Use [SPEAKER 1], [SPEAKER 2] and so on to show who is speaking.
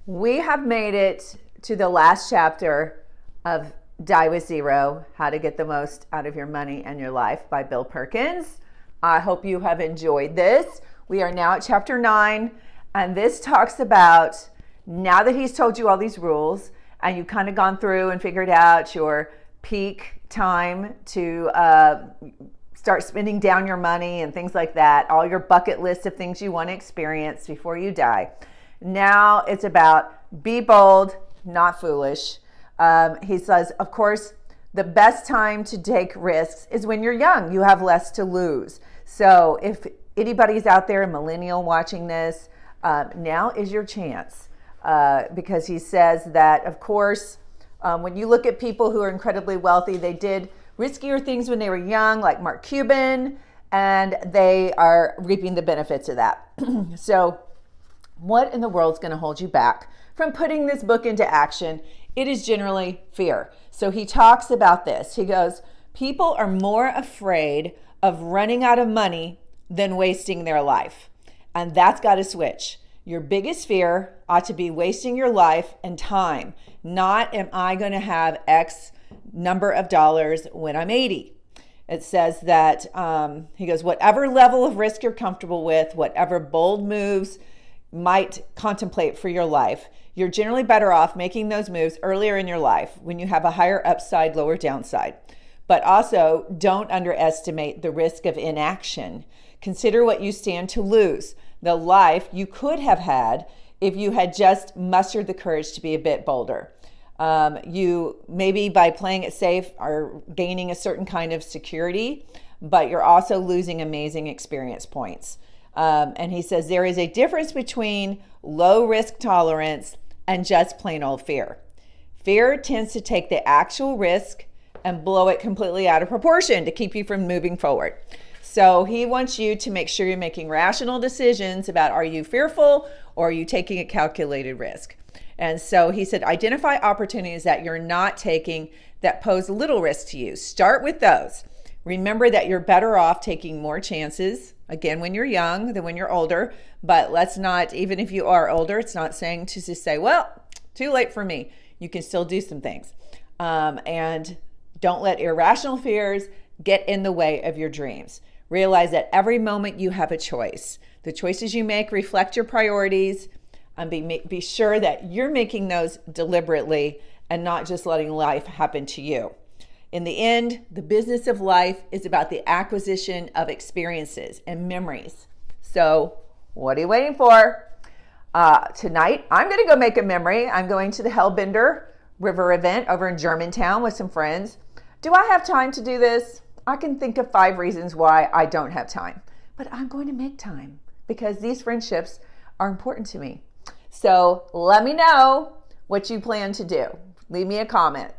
[SPEAKER 1] We have made it to the last chapter of Die with Zero, How to Get the Most Out of Your Money and Your Life by Bill Perkins. I hope you have enjoyed this. We are now at chapter 9, and this talks about, now that he's told you all these rules, and you've kind of gone through and figured out your peak time to start spending down your money and things like that, all your bucket list of things you want to experience before you die. Now it's about be bold, not foolish. He says, of course, the best time to take risks is when you're young. You have less to lose. So if anybody's out there, a millennial watching this, now is your chance. Because he says that, of course, when you look at people who are incredibly wealthy, they did riskier things when they were young, like Mark Cuban, and they are reaping the benefits of that. So what in the world is going to hold you back from putting this book into action? It is generally fear. So he talks about this. He goes, people are more afraid of running out of money than wasting their life. And that's got to switch. Your biggest fear ought to be wasting your life and time, not am I going to have X number of dollars when I'm 80. It says that, he goes, whatever level of risk you're comfortable with, whatever bold moves might contemplate for your life, you're generally better off making those moves earlier in your life when you have a higher upside, lower downside. But also don't underestimate the risk of inaction. Consider what you stand to lose, the life you could have had if you had just mustered the courage to be a bit bolder. You maybe by playing it safe are gaining a certain kind of security, but you're also losing amazing experience points. And he says there is a difference between low risk tolerance and just plain old fear. Fear tends to take the actual risk and blow it completely out of proportion to keep you from moving forward. So he wants you to make sure you're making rational decisions about, are you fearful or are you taking a calculated risk? And so he said, identify opportunities that you're not taking that pose little risk to you. Start with those. Remember that you're better off taking more chances, again, when you're young than when you're older. But let's not, even if you are older, it's not saying to just say, well, too late for me. You can still do some things. And don't let irrational fears get in the way of your dreams. Realize that every moment you have a choice. The choices you make reflect your priorities, and be sure that you're making those deliberately and not just letting life happen to you. In the end, the business of life is about the acquisition of experiences and memories. So what are you waiting for? Tonight, I'm going to go make a memory. I'm going to the Hellbender River event over in Germantown with some friends. Do I have time to do this? I can think of 5 reasons why I don't have time, but I'm going to make time because these friendships are important to me. So let me know what you plan to do. Leave me a comment.